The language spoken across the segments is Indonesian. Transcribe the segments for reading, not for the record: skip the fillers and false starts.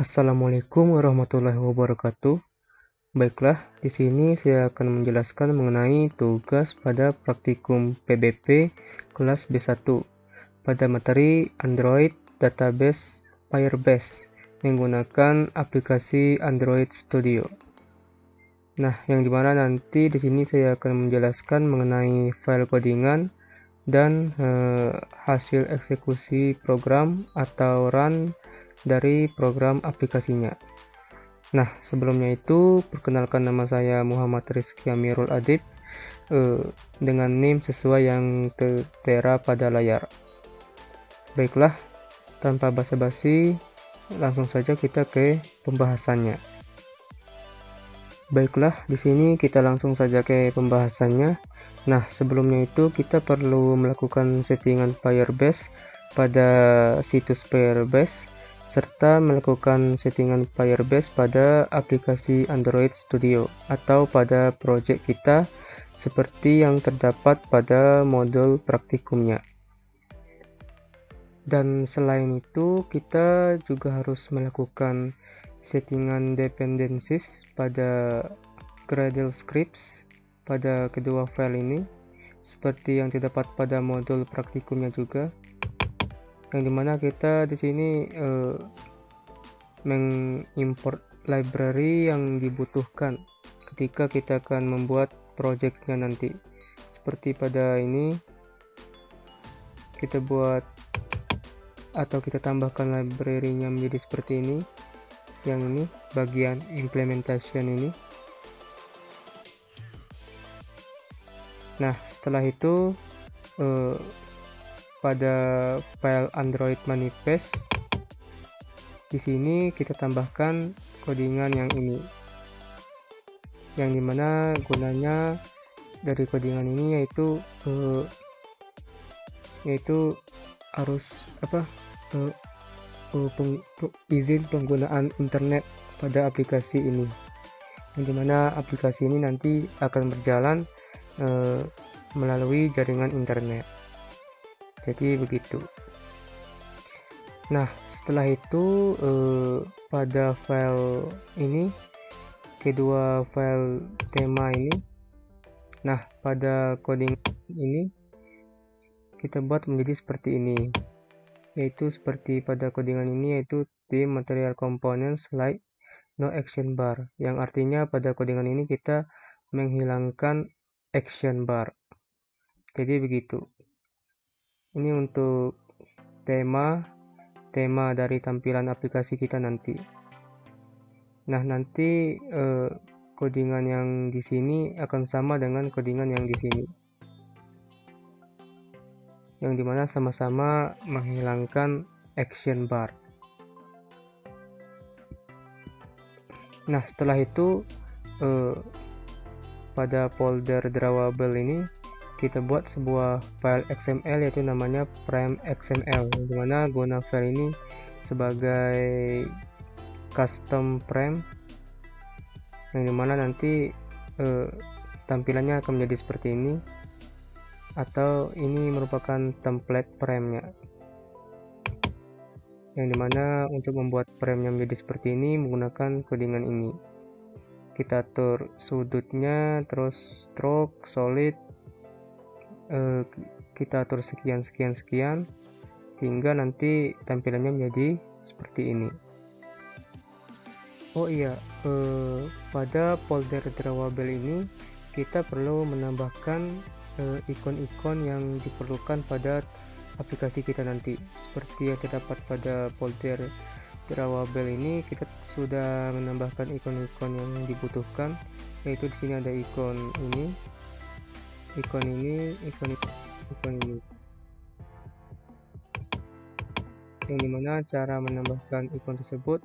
Assalamualaikum warahmatullahi wabarakatuh. Baiklah, di sini saya akan menjelaskan mengenai tugas pada praktikum PBP kelas B1 pada materi Android Database Firebase menggunakan aplikasi Android Studio. Nah, yang dimana nanti di sini saya akan menjelaskan mengenai file codingan dan hasil eksekusi program atau run dari program aplikasinya. Nah, sebelumnya itu perkenalkan, nama saya Muhammad Rizky Amirul Adib dengan NIM sesuai yang tertera pada layar. Baiklah, tanpa basa-basi langsung saja kita ke pembahasannya. Baiklah, di sini kita langsung saja ke pembahasannya. Nah, sebelumnya itu kita perlu melakukan settingan Firebase pada situs Firebase serta melakukan settingan Firebase pada aplikasi Android Studio atau pada project kita seperti yang terdapat pada modul praktikumnya. Dan selain itu kita juga harus melakukan settingan dependencies pada Gradle scripts pada kedua file ini seperti yang terdapat pada modul praktikumnya juga, yang dimana kita di sini mengimport library yang dibutuhkan ketika kita akan membuat projectnya nanti. Seperti pada ini kita buat atau kita tambahkan library-nya menjadi seperti ini. Yang ini bagian implementation ini. Nah, setelah itu pada file Android manifest di sini kita tambahkan codingan yang ini, yang dimana gunanya dari codingan ini yaitu harus izin penggunaan internet pada aplikasi ini, yang dimana aplikasi ini nanti akan berjalan melalui jaringan internet. Jadi begitu. Nah, setelah itu pada file ini, kedua file tema ini, nah pada coding ini kita buat menjadi seperti ini, yaitu seperti pada codingan ini, yaitu the material components like no action bar, yang artinya pada codingan ini kita menghilangkan action bar. Jadi begitu. Ini untuk tema dari tampilan aplikasi kita nanti. Nah, nanti codingan yang di sini akan sama dengan codingan yang di sini, yang dimana sama-sama menghilangkan action bar. Nah, setelah itu pada folder drawable ini kita buat sebuah file XML, yaitu namanya frame XML, yang dimana guna file ini sebagai custom frame, yang dimana nanti tampilannya akan menjadi seperti ini, atau ini merupakan template frame-nya, yang dimana untuk membuat frame-nya menjadi seperti ini menggunakan codingan ini. Kita atur sudutnya, terus stroke, solid, kita atur sekian sehingga nanti tampilannya menjadi seperti ini. Oh iya, pada folder drawable ini kita perlu menambahkan ikon-ikon yang diperlukan pada aplikasi kita nanti. Seperti yang terdapat pada folder drawable ini, kita sudah menambahkan ikon-ikon yang dibutuhkan, yaitu di sini ada ikon ini, ikon ini, ikon ini, yang dimana cara menambahkan ikon tersebut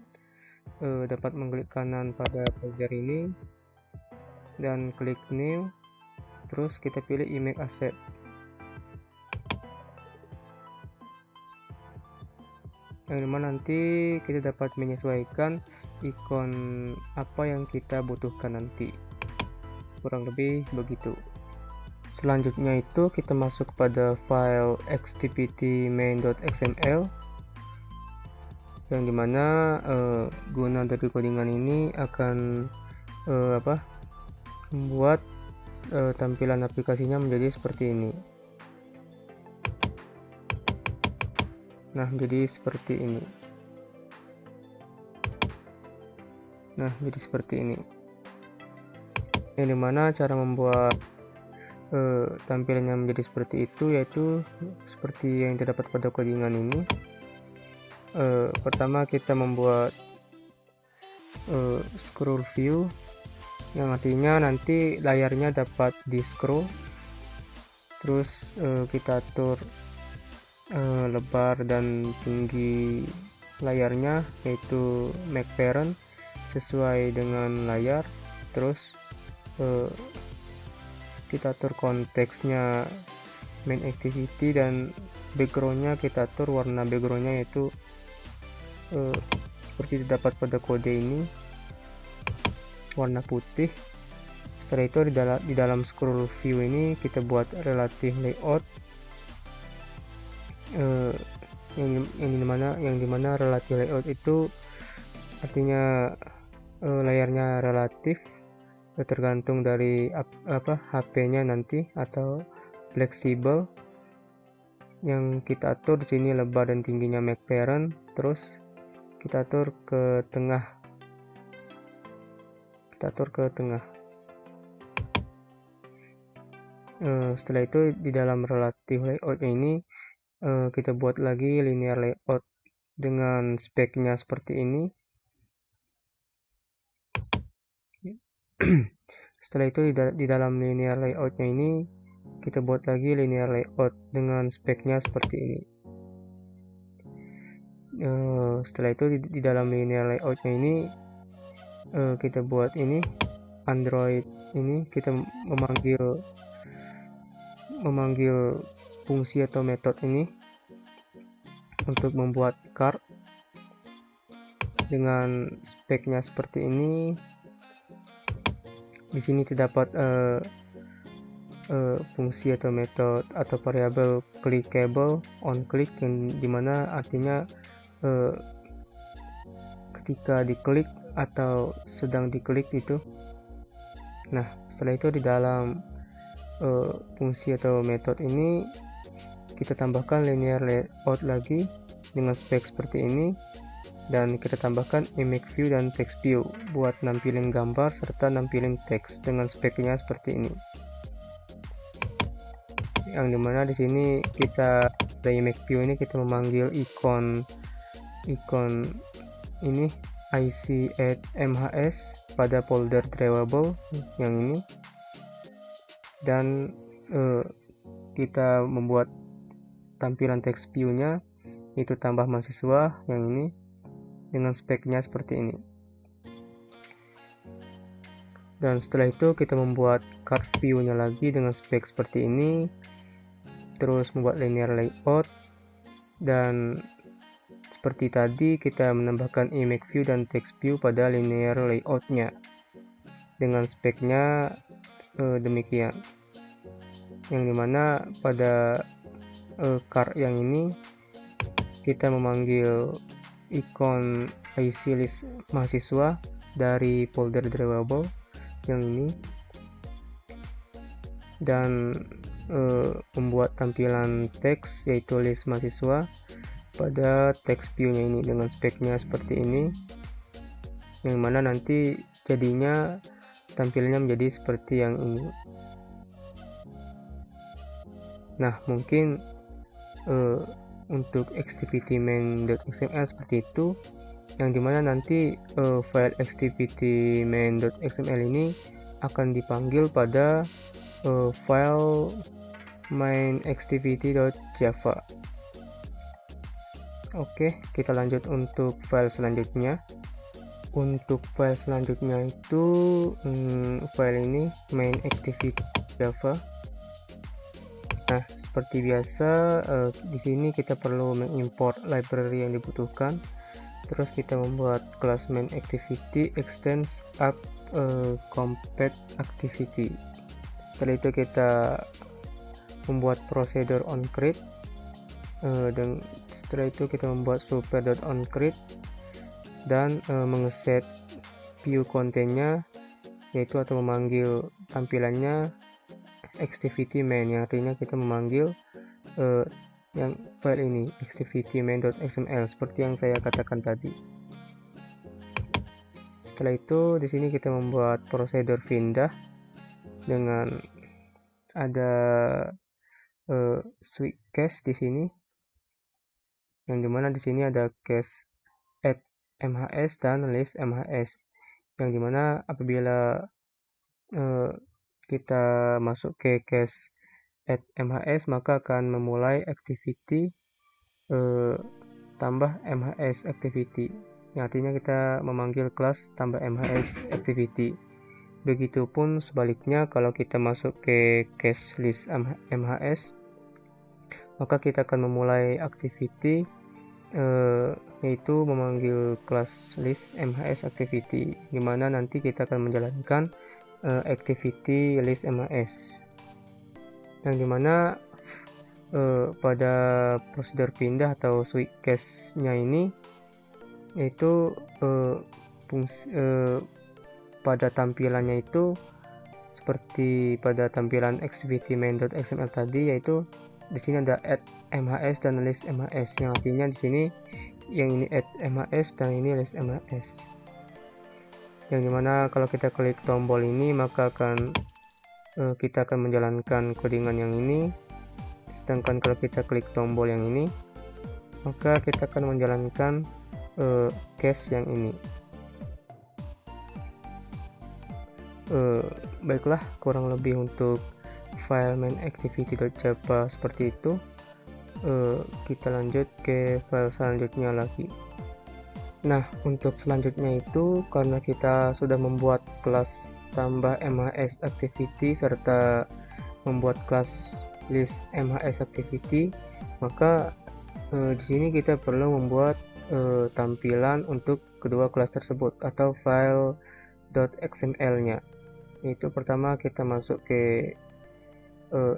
dapat mengklik kanan pada folder ini dan klik new, terus kita pilih image asset. Yang dimana nanti kita dapat menyesuaikan ikon apa yang kita butuhkan nanti, kurang lebih begitu. Selanjutnya itu kita masuk pada file xdpt main.xml. yang dimana guna dari codingan ini akan membuat tampilan aplikasinya menjadi seperti ini. Nah, menjadi seperti ini. Nah, jadi seperti ini. Yang dimana cara membuat tampilannya menjadi seperti itu, yaitu seperti yang terdapat pada codingan ini. Pertama kita membuat scroll view, yang artinya nanti layarnya dapat di scroll. Terus kita atur lebar dan tinggi layarnya, yaitu make parent sesuai dengan layar. Terus kita atur konteksnya main activity, dan backgroundnya kita atur warna backgroundnya yaitu seperti terdapat pada kode ini, warna putih. Setelah itu di dalam scroll view ini kita buat relative layout yang dimana relative layout itu artinya layarnya relatif, tergantung dari HP-nya nanti, atau fleksibel. Yang kita atur di sini lebar dan tingginya make parent. Terus kita atur ke tengah. Setelah itu di dalam relative layout ini kita buat lagi linear layout dengan speknya seperti ini. Setelah itu di dalam linear layoutnya ini kita buat lagi linear layout dengan speknya seperti ini. Setelah itu di dalam linear layoutnya ini kita buat ini Android ini, kita memanggil fungsi atau metode ini untuk membuat card dengan speknya seperti ini. Di sini terdapat fungsi atau metode atau variabel clickable on click, yang dimana artinya ketika diklik atau sedang diklik itu. Nah, setelah itu di dalam fungsi atau metode ini kita tambahkan linear layout lagi dengan spek seperti ini, dan kita tambahkan image view dan text view buat nampilin gambar serta nampilin teks dengan speknya seperti ini. Yang dimana di sini kita dari image view ini kita memanggil ikon ini IC@MHS pada folder drawable yang ini, dan kita membuat tampilan text view-nya yaitu tambah mahasiswa yang ini dengan speknya seperti ini. Dan setelah itu kita membuat card view-nya lagi dengan spek seperti ini, terus membuat linear layout, dan seperti tadi kita menambahkan image view dan text view pada linear layout-nya dengan speknya demikian. Yang dimana pada card yang ini kita memanggil ikon IC list mahasiswa dari folder drawable yang ini, dan membuat tampilan teks yaitu list mahasiswa pada text view-nya ini dengan speknya seperti ini, yang mana nanti jadinya tampilannya menjadi seperti yang ini. Nah, mungkin untuk activity main.xml seperti itu, yang dimana nanti file activity main.xml ini akan dipanggil pada file main.activity.java. Oke, kita lanjut untuk file selanjutnya. Untuk file selanjutnya itu file ini main.activity.java. Nah, seperti biasa di sini kita perlu mengimport library yang dibutuhkan. Terus kita membuat kelas main activity extends up compact activity. Setelah itu kita membuat procedure on create, dan setelah itu kita membuat super.onCreate dan mengeset view kontennya, yaitu atau memanggil tampilannya activity main, yang artinya kita memanggil yang file ini activity main.xml seperti yang saya katakan tadi. Setelah itu di sini kita membuat prosedur pindah dengan ada switch case di sini, yang dimana di sini ada case add mhs dan list mhs, yang dimana apabila kita masuk ke case add mhs maka akan memulai activity tambah mhs activity, yang artinya kita memanggil kelas tambah mhs activity. Begitupun sebaliknya, kalau kita masuk ke case list mhs maka kita akan memulai activity yaitu memanggil kelas list mhs activity, dimana nanti kita akan menjalankan activity list mhs, yang dimana pada prosedur pindah atau switch case nya ini yaitu pada tampilannya itu seperti pada tampilan activity main.xml tadi, yaitu di sini ada add mhs dan list mhs, yang artinya di sini yang ini add mhs dan ini list mhs, yang dimana kalau kita klik tombol ini maka kita akan menjalankan codingan yang ini, sedangkan kalau kita klik tombol yang ini maka kita akan menjalankan case yang ini. Baiklah, kurang lebih untuk file main activity.java seperti itu. Kita lanjut ke file selanjutnya lagi. Nah, untuk selanjutnya itu karena kita sudah membuat kelas tambah mhs activity serta membuat kelas list mhs activity, maka di sini kita perlu membuat tampilan untuk kedua kelas tersebut atau file .xml-nya. Yaitu pertama kita masuk ke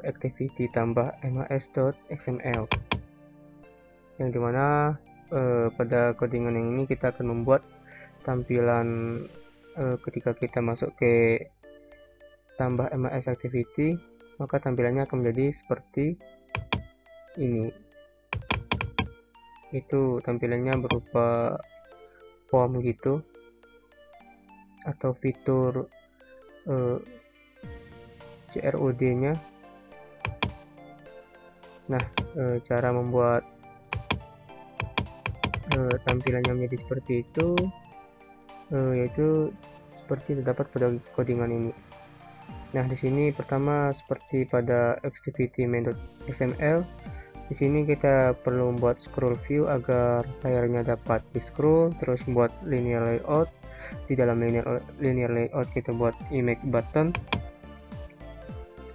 activity tambah mhs.xml, yang dimana pada codingan yang ini kita akan membuat tampilan ketika kita masuk ke tambah mhs activity, maka tampilannya akan menjadi seperti ini. Itu tampilannya berupa form gitu atau fitur CRUD nya. Nah, cara membuat tampilannya menjadi seperti itu yaitu seperti terdapat pada codingan ini. Nah, di sini pertama seperti pada activity main.xml, di sini kita perlu membuat scroll view agar layarnya dapat di scroll, terus membuat linear layout. Di dalam linear layout kita buat image button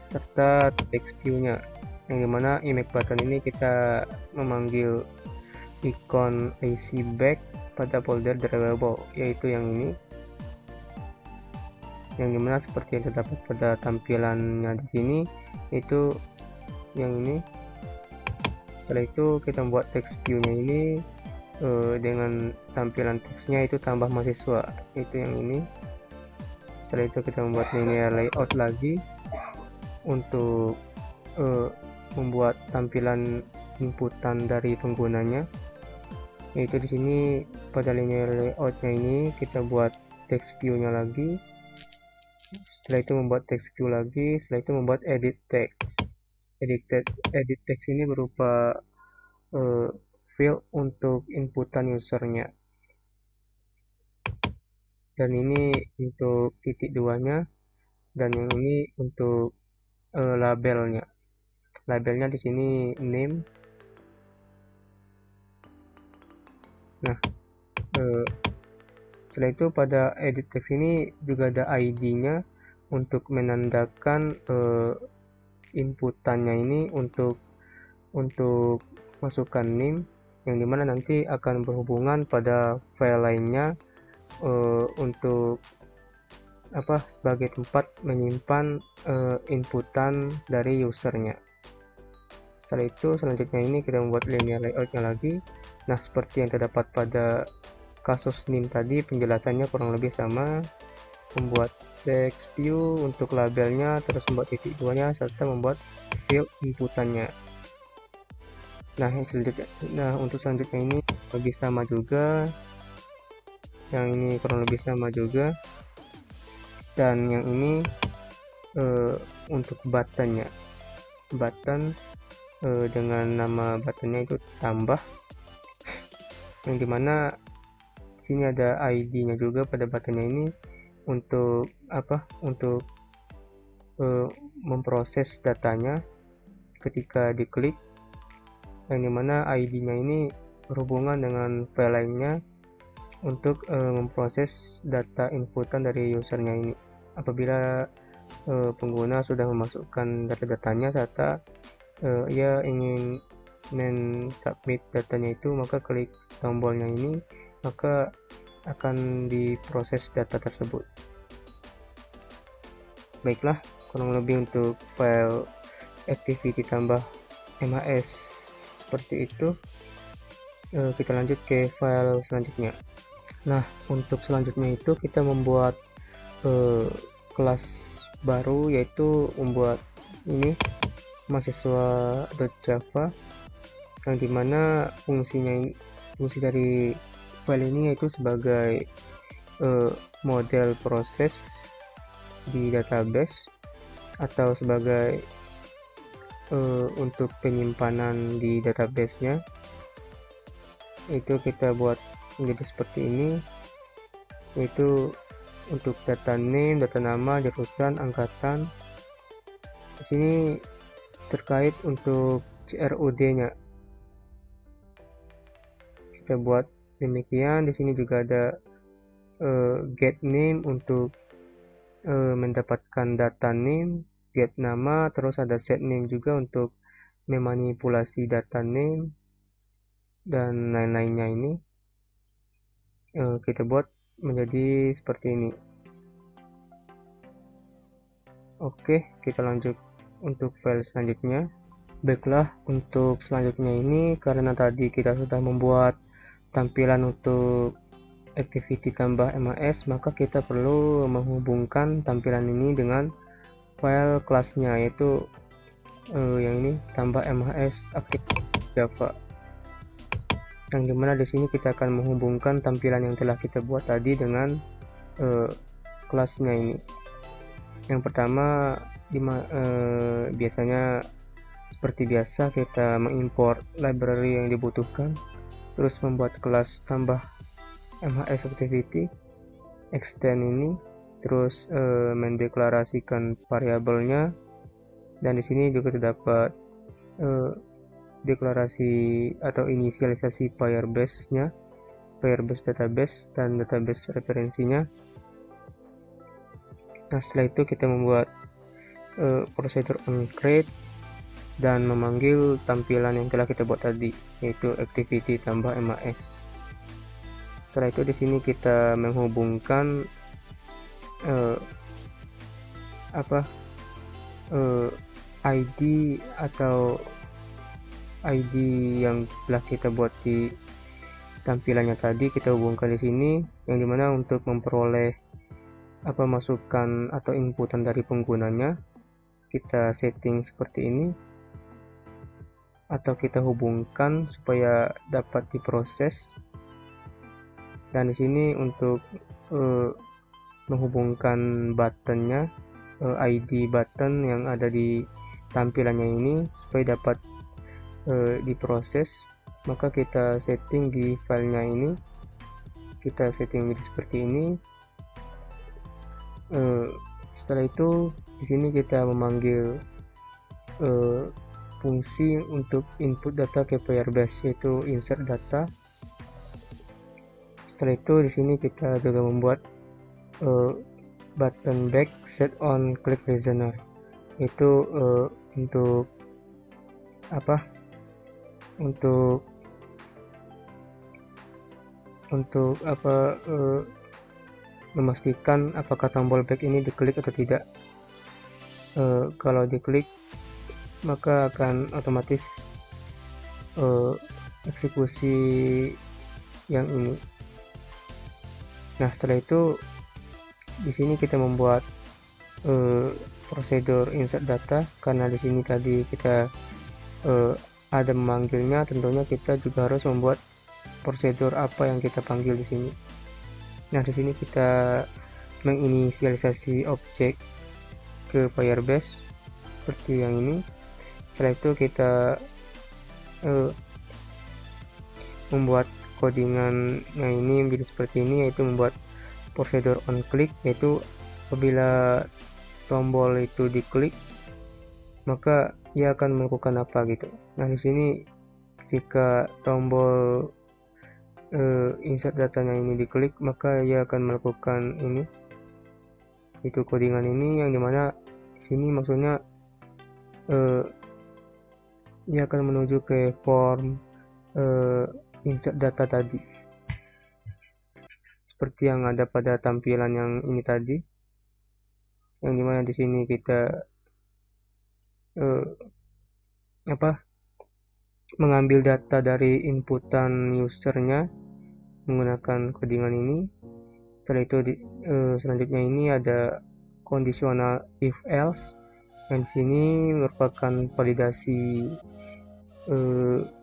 serta text view-nya, yang dimana image button ini kita memanggil ikon AC back pada folder drivable, yaitu yang ini, yang dimana seperti yang terdapat pada tampilannya di sini, yaitu yang ini. Setelah itu kita membuat text view-nya ini dengan tampilan teksnya itu tambah mahasiswa, itu yang ini. Setelah itu kita membuat linear layout lagi untuk membuat tampilan inputan dari penggunanya, yaitu di sini pada linear layoutnya ini kita buat text view-nya lagi. Setelah itu membuat text view lagi. Setelah itu membuat edit text. Edit text ini berupa field untuk inputan usernya, dan ini untuk titik duanya, dan yang ini untuk labelnya. Labelnya di sini name. Nah, setelah itu pada edit text ini juga ada ID-nya untuk menandakan inputannya ini untuk masukkan name, yang dimana nanti akan berhubungan pada file lainnya untuk sebagai tempat menyimpan inputan dari usernya. Setelah itu selanjutnya ini kita membuat linear layoutnya lagi. Nah, seperti yang terdapat pada kasus NIM tadi, penjelasannya kurang lebih sama. Membuat text view untuk labelnya, terus membuat titik duanya, serta membuat field inputannya. Nah, untuk selanjutnya ini lebih sama juga. Yang ini kurang lebih sama juga. Dan yang ini untuk buttonnya, button dengan nama buttonnya itu tambah, yang dimana sini ada ID-nya juga pada buttonnya ini untuk untuk memproses datanya ketika diklik, yang dimana ID-nya ini berhubungan dengan file lainnya untuk memproses data inputan dari usernya ini. Apabila pengguna sudah memasukkan data-datanya serta ia ingin submit datanya itu, maka klik tombolnya ini, maka akan diproses data tersebut. Baiklah, kurang lebih untuk file activity tambah MHS seperti itu. Kita lanjut ke file selanjutnya. Nah, untuk selanjutnya itu kita membuat kelas baru, yaitu membuat ini mahasiswa.java, yang dimana fungsi dari file ini yaitu sebagai model proses di database, atau sebagai untuk penyimpanan di database-nya. Itu kita buat menjadi seperti ini, yaitu untuk data name, data nama, jurusan, angkatan. Di sini terkait untuk CRUD-nya kita buat demikian. Di sini juga ada get name untuk mendapatkan data name, get nama, terus ada set name juga untuk memanipulasi data name dan lain-lainnya. Ini kita buat menjadi seperti ini. Oke, kita lanjut untuk file selanjutnya. Baiklah, untuk selanjutnya ini, karena tadi kita sudah membuat tampilan untuk activity tambah MHS, maka kita perlu menghubungkan tampilan ini dengan file kelasnya, yaitu yang ini tambah MHS activity Java, yang dimana di sini kita akan menghubungkan tampilan yang telah kita buat tadi dengan kelasnya ini. Yang pertama, biasanya seperti biasa kita mengimport library yang dibutuhkan, terus membuat kelas tambah MHS activity, extend ini, terus mendeklarasikan variabelnya, dan di sini juga terdapat deklarasi atau inisialisasi Firebase-nya, Firebase database dan database referensinya. Nah, setelah itu kita membuat prosedur onCreate dan memanggil tampilan yang telah kita buat tadi, yaitu activity tambah MHS. Setelah itu di sini kita menghubungkan ID atau ID yang telah kita buat di tampilannya tadi, kita hubungkan di sini, yang dimana untuk memperoleh masukan atau inputan dari penggunanya, kita setting seperti ini, atau kita hubungkan supaya dapat diproses. Dan di sini untuk menghubungkan buttonnya, ID button yang ada di tampilannya ini supaya dapat diproses, maka kita setting di filenya ini, kita setting menjadi seperti ini. Setelah itu di sini kita memanggil fungsi untuk input data ke Firebase, yaitu insert data. Setelah itu di sini kita juga membuat button back set on click listener, itu untuk memastikan apakah tombol back ini diklik atau tidak. Kalau diklik, maka akan otomatis eksekusi yang ini. Nah, setelah itu di sini kita membuat prosedur insert data, karena di sini tadi kita ada memanggilnya, tentunya kita juga harus membuat prosedur apa yang kita panggil di sini. Nah, di sini kita menginisialisasi objek ke Firebase seperti yang ini. Setelah itu kita membuat codingan yang ini menjadi seperti ini, yaitu membuat prosedur on click, yaitu apabila tombol itu diklik maka ia akan melakukan apa gitu. Nah, di sini ketika tombol insert datanya ini diklik, maka ia akan melakukan ini, itu codingan ini, yang dimana di sini maksudnya ia akan menuju ke form insert data tadi, seperti yang ada pada tampilan yang ini tadi, yang dimana di sini kita mengambil data dari inputan usernya menggunakan codingan ini. Setelah itu selanjutnya ini ada conditional if else, dan sini merupakan validasi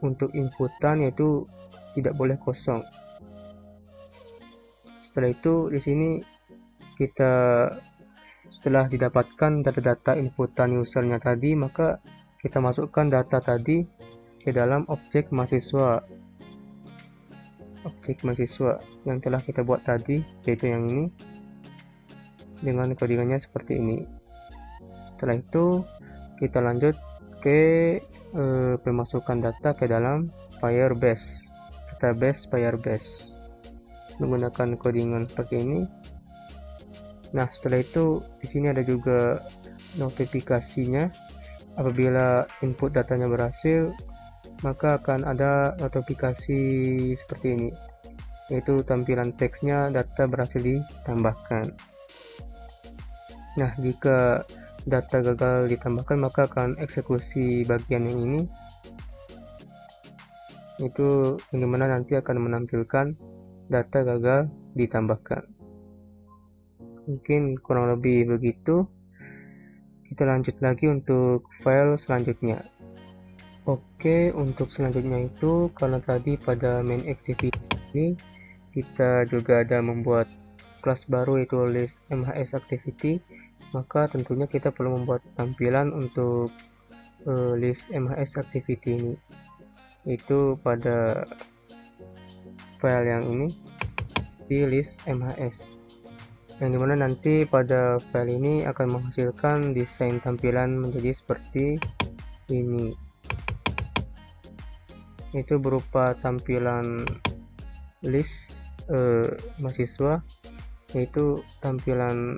untuk inputan, yaitu tidak boleh kosong. Setelah itu di sini kita setelah didapatkan data-data inputan usernya tadi, maka kita masukkan data tadi ke dalam objek mahasiswa yang telah kita buat tadi, yaitu yang ini, dengan codingannya seperti ini. Setelah itu kita lanjut ke pemasukan data ke dalam Firebase, database Firebase, menggunakan codingan seperti ini. Nah, setelah itu di sini ada juga notifikasinya. Apabila input datanya berhasil, maka akan ada notifikasi seperti ini, yaitu tampilan teksnya data berhasil ditambahkan. Nah, jika data gagal ditambahkan, maka akan eksekusi bagian yang ini, itu yang dimana nanti akan menampilkan data gagal ditambahkan. Mungkin kurang lebih begitu. Kita lanjut lagi untuk file selanjutnya. Oke, untuk selanjutnya itu, karena tadi pada main activity ini kita juga ada membuat kelas baru, yaitu list MHS activity, maka tentunya kita perlu membuat tampilan untuk list MHS activity ini, itu pada file yang ini, di list MHS, yang dimana nanti pada file ini akan menghasilkan desain tampilan menjadi seperti ini. Itu berupa tampilan list mahasiswa, yaitu tampilan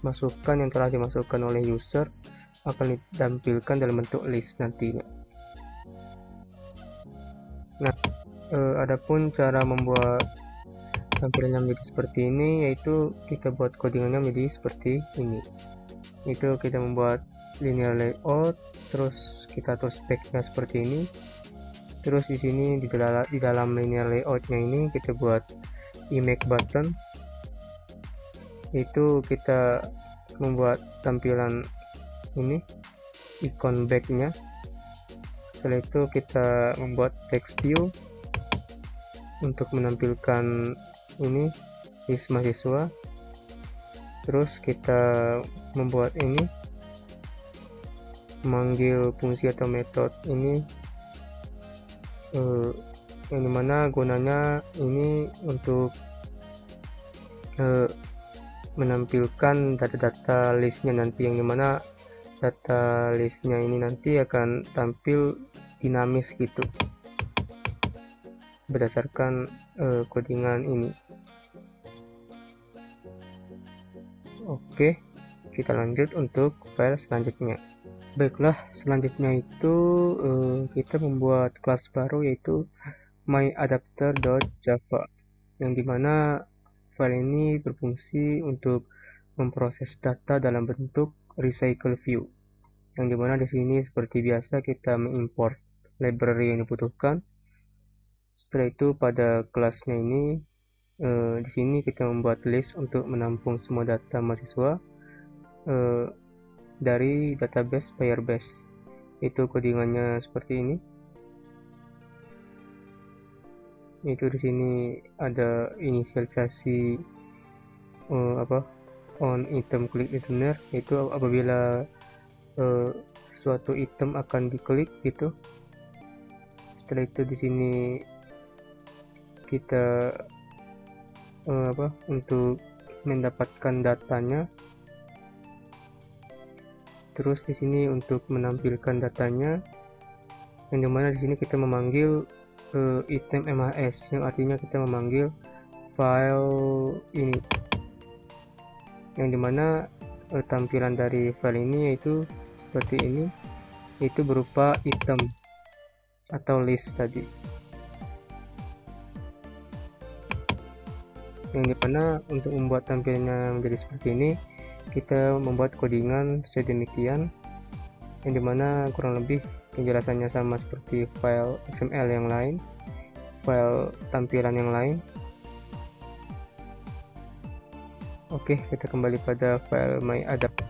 masukan yang telah dimasukkan oleh user akan ditampilkan dalam bentuk list nantinya. Nah, adapun cara membuat tampilannya menjadi seperti ini, yaitu kita buat codingannya menjadi seperti ini. Itu kita membuat linear layout, terus kita atur speknya seperti ini. Terus di sini di dalam linear layoutnya ini kita buat image button, itu kita membuat tampilan ini, ikon backnya. Setelah itu kita membuat text view untuk menampilkan ini list mahasiswa. Terus kita membuat ini, memanggil fungsi atau metode ini, yang dimana gunanya ini untuk menampilkan data-data listnya nanti, yang dimana data listnya ini nanti akan tampil dinamis gitu berdasarkan codingan ini. Oke, kita lanjut untuk file selanjutnya. Baiklah, selanjutnya itu kita membuat kelas baru, yaitu myadapter.java, yang dimana file ini berfungsi untuk memproses data dalam bentuk recycle view. yang dimana di sini seperti biasa kita mengimport library yang dibutuhkan. Setelah itu pada kelasnya ini di sini kita membuat list untuk menampung semua data mahasiswa dari database Firebase. Itu codingannya seperti ini. Itu di sini ada inisialisasi on item click listener, itu apabila suatu item akan diklik gitu. Setelah itu di sini kita untuk mendapatkan datanya. Terus di sini untuk menampilkan datanya, yang dimana di sini kita memanggil item MHS, yang artinya kita memanggil file ini, yang dimana tampilan dari file ini yaitu seperti ini, itu berupa item atau list tadi, yang dimana untuk membuat tampilannya menjadi seperti ini kita membuat codingan sedemikian, yang dimana kurang lebih penjelasannya sama seperti file XML yang lain, file tampilan yang lain. Oke, kita kembali pada file myAdapt.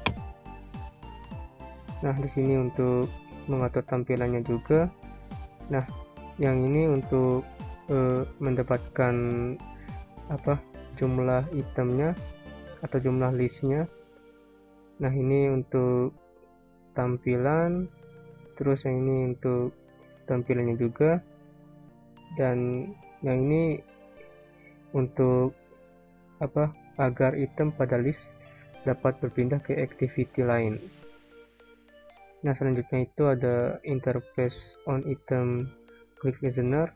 Nah, di sini untuk mengatur tampilannya juga. Nah, yang ini untuk mendapatkan jumlah itemnya atau jumlah listnya. Nah, ini untuk tampilan, terus yang ini untuk tampilannya juga, dan yang ini untuk agar item pada list dapat berpindah ke activity lain. Nah, selanjutnya itu ada interface on item click listener,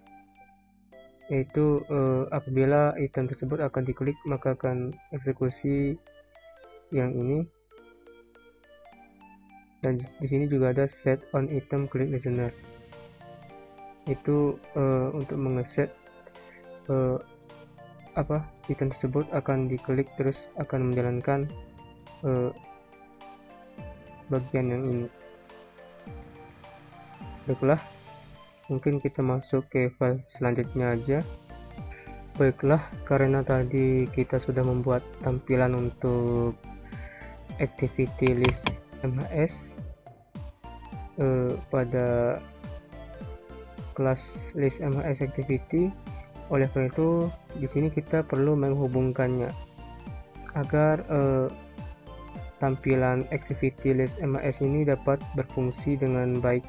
yaitu apabila item tersebut akan diklik maka akan eksekusi yang ini. Dan di sini juga ada set on item click listener, itu untuk mengeset item tersebut akan diklik terus akan menjalankan bagian yang ini. Baiklah, mungkin kita masuk ke file selanjutnya aja. Baiklah, karena tadi kita sudah membuat tampilan untuk activity list MHS pada kelas list MHS activity. Oleh karena itu di sini kita perlu menghubungkannya agar tampilan activity list MHS ini dapat berfungsi dengan baik,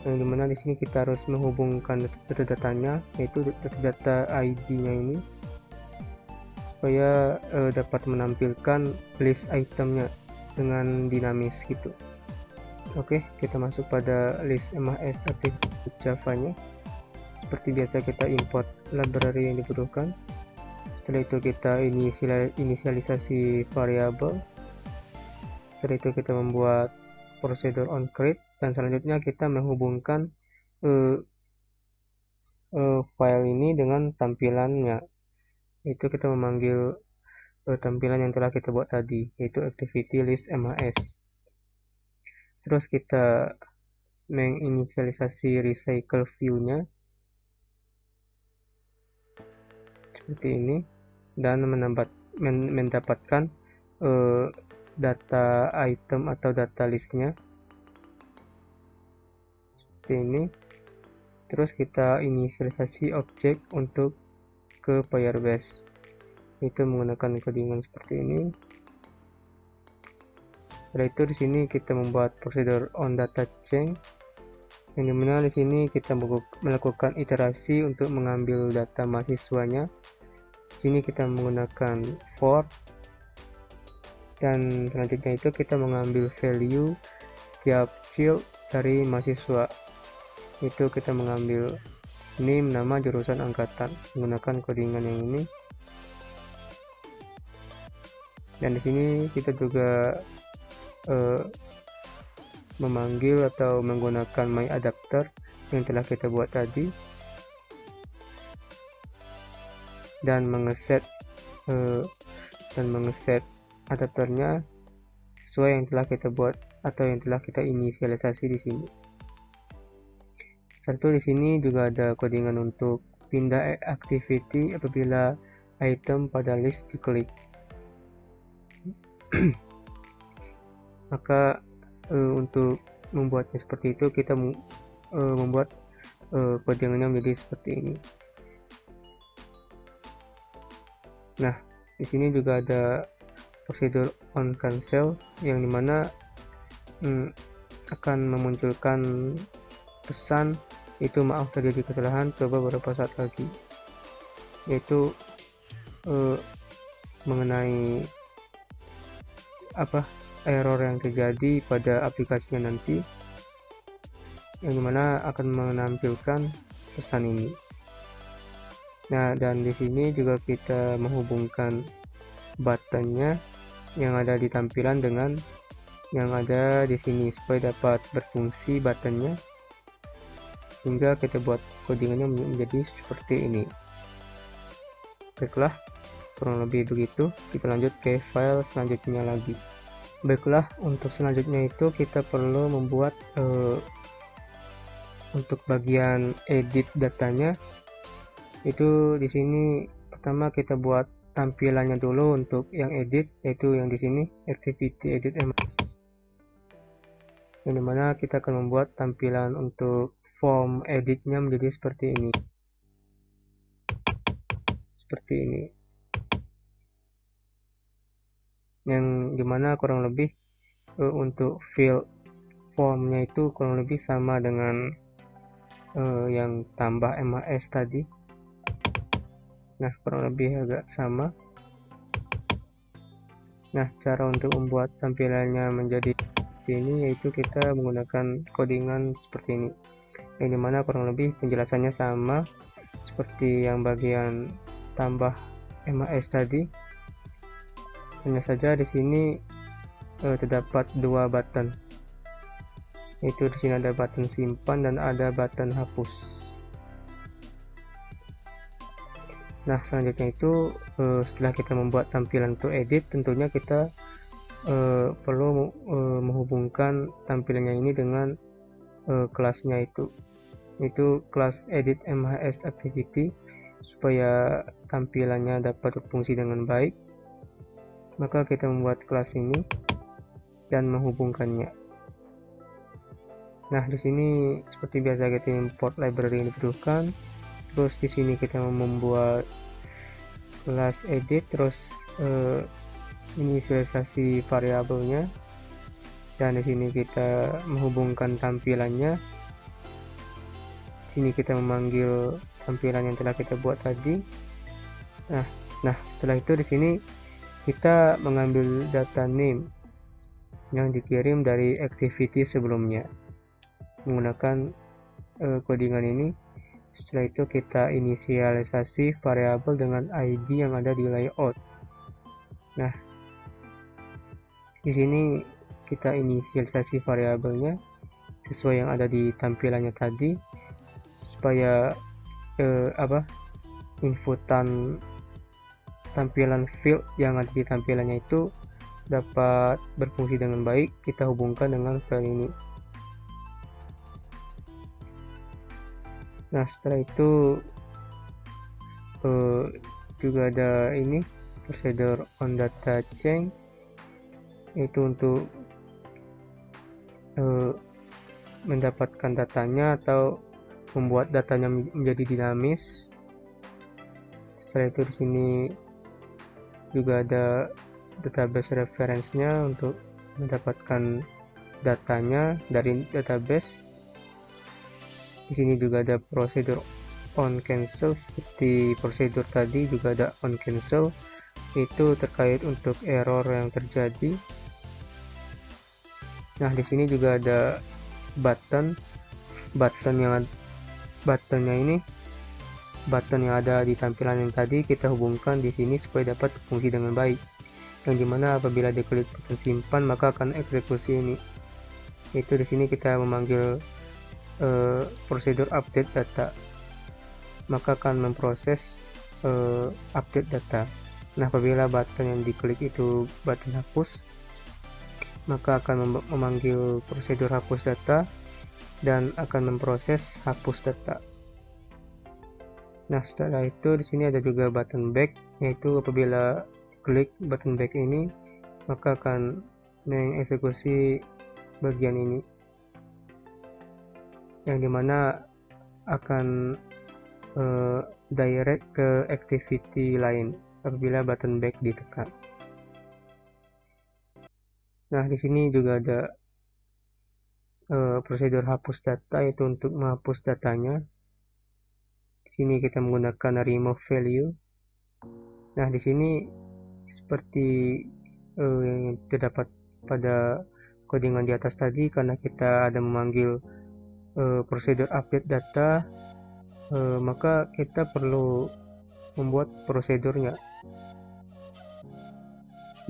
yang dimana di sini kita harus menghubungkan data-datanya, yaitu data ID-nya ini, supaya dapat menampilkan list itemnya dengan dinamis gitu. Oke, kita masuk pada list MHS activity Java-nya. Seperti biasa kita import library yang dibutuhkan. Setelah itu kita inisialisasi variabel. Setelah itu kita membuat procedure on create, dan selanjutnya kita menghubungkan file ini dengan tampilannya. Itu kita memanggil tampilan yang telah kita buat tadi, yaitu activity list MHS. Terus kita menginisialisasi recycle view-nya seperti ini, dan mendapatkan data item atau data listnya seperti ini. Terus kita inisialisasi objek untuk ke Firebase, itu menggunakan codingan seperti ini. Setelah itu di sini kita membuat procedure on data change, yang dimana di sini kita melakukan iterasi untuk mengambil data mahasiswanya. Di sini kita menggunakan for, dan selanjutnya itu kita mengambil value setiap field dari mahasiswa. Itu kita mengambil name, nama, jurusan, angkatan menggunakan codingan yang ini. Dan di sini kita juga memanggil atau menggunakan myAdapter yang telah kita buat tadi, dan mengeset adapternya sesuai yang telah kita buat atau yang telah kita inisialisasi di sini. Setelah itu di sini juga ada codingan untuk pindah activity apabila item pada list diklik. Maka untuk membuatnya seperti itu kita membuat codingannya menjadi seperti ini. Nah, di sini juga ada prosedur on cancel yang dimana akan memunculkan pesan itu maaf terjadi kesalahan, coba beberapa saat lagi, yaitu mengenai error yang terjadi pada aplikasinya nanti, yang dimana akan menampilkan pesan ini. Nah, dan di sini juga kita menghubungkan buttonnya yang ada di tampilan dengan yang ada di sini supaya dapat berfungsi buttonnya, sehingga kita buat codingannya menjadi seperti ini. Baiklah, kurang lebih begitu. Kita lanjut ke file selanjutnya lagi. Baiklah, untuk selanjutnya itu kita perlu membuat untuk bagian edit datanya. Itu di sini pertama kita buat tampilannya dulu untuk yang edit, yaitu yang di sini activity edit yang dimana kita akan membuat tampilan untuk form editnya menjadi seperti ini, yang dimana kurang lebih untuk field formnya itu kurang lebih sama dengan yang tambah MAS tadi. Nah, kurang lebih agak sama. Nah, cara untuk membuat tampilannya menjadi seperti ini yaitu kita menggunakan codingan seperti ini, yang dimana kurang lebih penjelasannya sama seperti yang bagian tambah MAS tadi. Hanya saja di sini terdapat dua button, yaitu di sini ada button simpan dan ada button hapus. Nah, selanjutnya itu setelah kita membuat tampilan untuk edit, tentunya kita perlu menghubungkan tampilannya ini dengan kelasnya itu kelas edit MAS activity, supaya tampilannya dapat berfungsi dengan baik. Maka kita membuat kelas ini dan menghubungkannya. Nah, di sini seperti biasa kita import library yang dibutuhkan. Terus di sini kita membuat kelas edit, terus inisialisasi variabelnya, dan di sini kita menghubungkan tampilannya. Di sini kita memanggil tampilan yang telah kita buat tadi. Nah, setelah itu di sini kita mengambil data name yang dikirim dari activity sebelumnya menggunakan codingan ini. Setelah itu kita inisialisasi variabel dengan ID yang ada di layout. Nah, di sini kita inisialisasi variabelnya sesuai yang ada di tampilannya tadi, supaya inputan tampilan field yang ada di tampilannya itu dapat berfungsi dengan baik. Kita hubungkan dengan file ini. Nah, setelah itu juga ada ini procedure on data change, itu untuk mendapatkan datanya atau membuat datanya menjadi dinamis. Setelah itu di sini juga ada database reference-nya untuk mendapatkan datanya dari database. Di sini juga ada prosedur on cancel, seperti prosedur tadi juga ada on cancel, itu terkait untuk error yang terjadi. Nah, di sini juga ada button yang ada di tampilan yang tadi kita hubungkan di sini supaya dapat berfungsi dengan baik, yang dimana apabila diklik button simpan maka akan eksekusi ini. Itu di sini kita memanggil prosedur update data, maka akan memproses update data. Nah, apabila button yang diklik itu button hapus, maka akan memanggil prosedur hapus data dan akan memproses hapus data. Nah, setelah itu di sini ada juga button back, yaitu apabila klik button back ini maka akan mengeksekusi bagian ini, yang dimana akan direct ke activity lain apabila button back ditekan. Nah, di sini juga ada prosedur hapus data, yaitu untuk menghapus datanya. Di sini kita menggunakan remove value. Nah, di sini seperti yang terdapat pada codingan di atas tadi, karena kita ada memanggil prosedur update data, maka kita perlu membuat prosedurnya,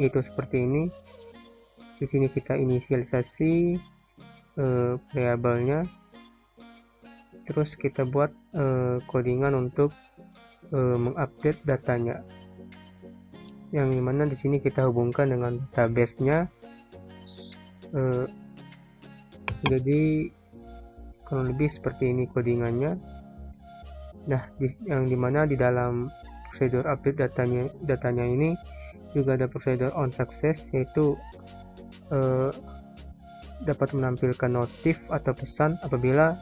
yaitu seperti ini. Di sini kita inisialisasi variabelnya, terus kita buat codingan untuk mengupdate datanya, yang dimana di sini kita hubungkan dengan database-nya. Jadi kurang lebih seperti ini codingannya. Nah, yang dimana di dalam prosedur update datanya ini juga ada prosedur on success, yaitu dapat menampilkan notif atau pesan apabila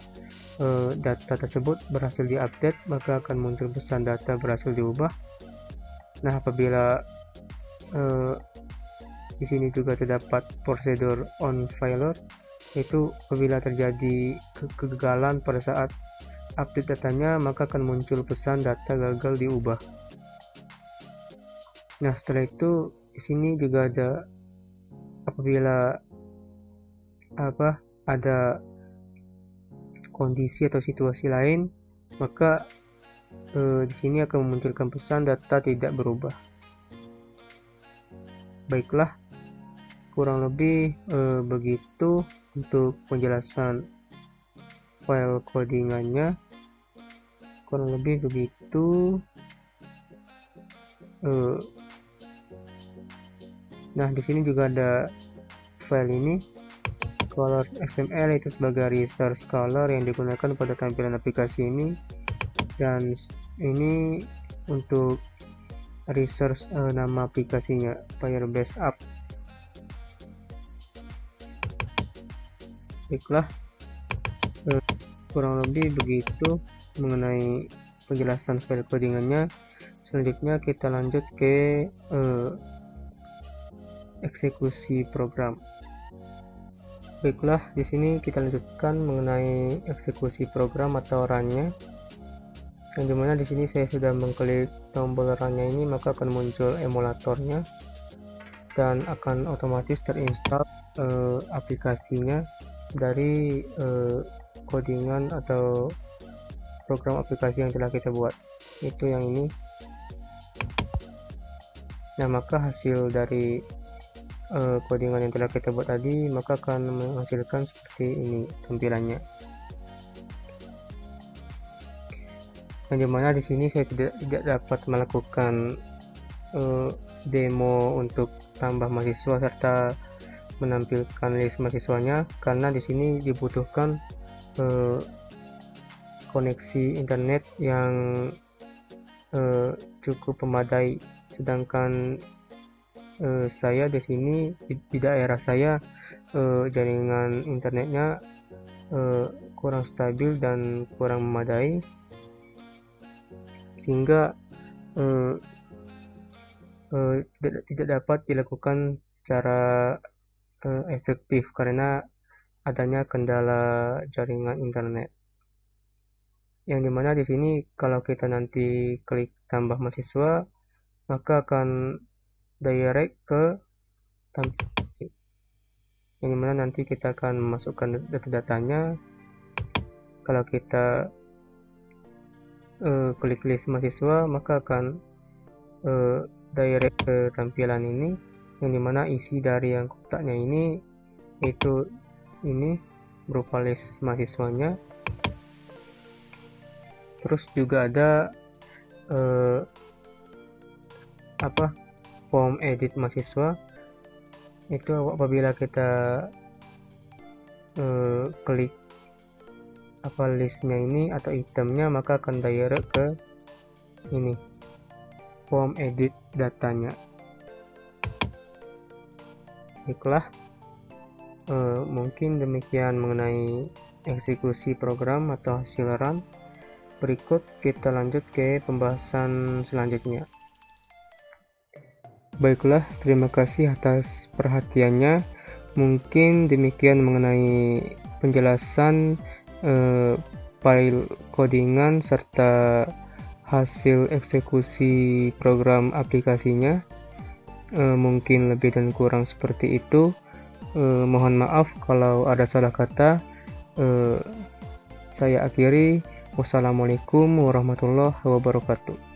data tersebut berhasil diupdate, maka akan muncul pesan data berhasil diubah. Nah, apabila di sini juga terdapat prosedur on failure, yaitu apabila terjadi kegagalan pada saat update datanya, maka akan muncul pesan data gagal diubah. Nah, setelah itu di sini juga ada apabila ada kondisi atau situasi lain, maka di sini akan memunculkan pesan data tidak berubah. Baiklah, kurang lebih begitu untuk penjelasan file codingannya. Kurang lebih begitu. Nah, di sini juga ada file ini, color XML, itu sebagai resource color yang digunakan pada tampilan aplikasi ini, dan ini untuk resource nama aplikasinya Firebase App. Baiklah, kurang lebih begitu mengenai penjelasan file codingannya. Selanjutnya kita lanjut ke eksekusi program. Baiklah, di sini kita lanjutkan mengenai eksekusi program atau run-nya. Yang dimana di sini saya sudah mengklik tombol run-nya ini, maka akan muncul emulatornya dan akan otomatis terinstall aplikasinya dari codingan atau program aplikasi yang telah kita buat, itu yang ini. Nah, maka hasil dari codingan yang telah kita buat tadi maka akan menghasilkan seperti ini tampilannya. Yang dimana di sini saya tidak dapat melakukan demo untuk tambah mahasiswa serta menampilkan list mahasiswanya, karena di sini dibutuhkan koneksi internet yang cukup memadai, sedangkan saya di sini di daerah saya jaringan internetnya kurang stabil dan kurang memadai, sehingga tidak dapat dilakukan secara efektif karena adanya kendala jaringan internet. Yang dimana di sini kalau kita nanti klik tambah mahasiswa, maka akan direct ke tampilan, yang dimana nanti kita akan memasukkan data-datanya. Kalau kita klik list mahasiswa, maka akan direct ke tampilan ini, yang dimana isi dari yang kotaknya ini itu ini berupa list mahasiswanya. Terus juga ada form edit mahasiswa, Itu apabila kita klik listnya ini atau itemnya, maka akan direct ke ini form edit datanya. Baiklah, mungkin demikian mengenai eksekusi program atau hasil run. Berikut kita lanjut ke pembahasan selanjutnya. Baiklah, terima kasih atas perhatiannya. Mungkin demikian mengenai penjelasan file codingan serta hasil eksekusi program aplikasinya. Mungkin lebih dan kurang seperti itu. Mohon maaf kalau ada salah kata. Saya akhiri. Wassalamualaikum warahmatullahi wabarakatuh.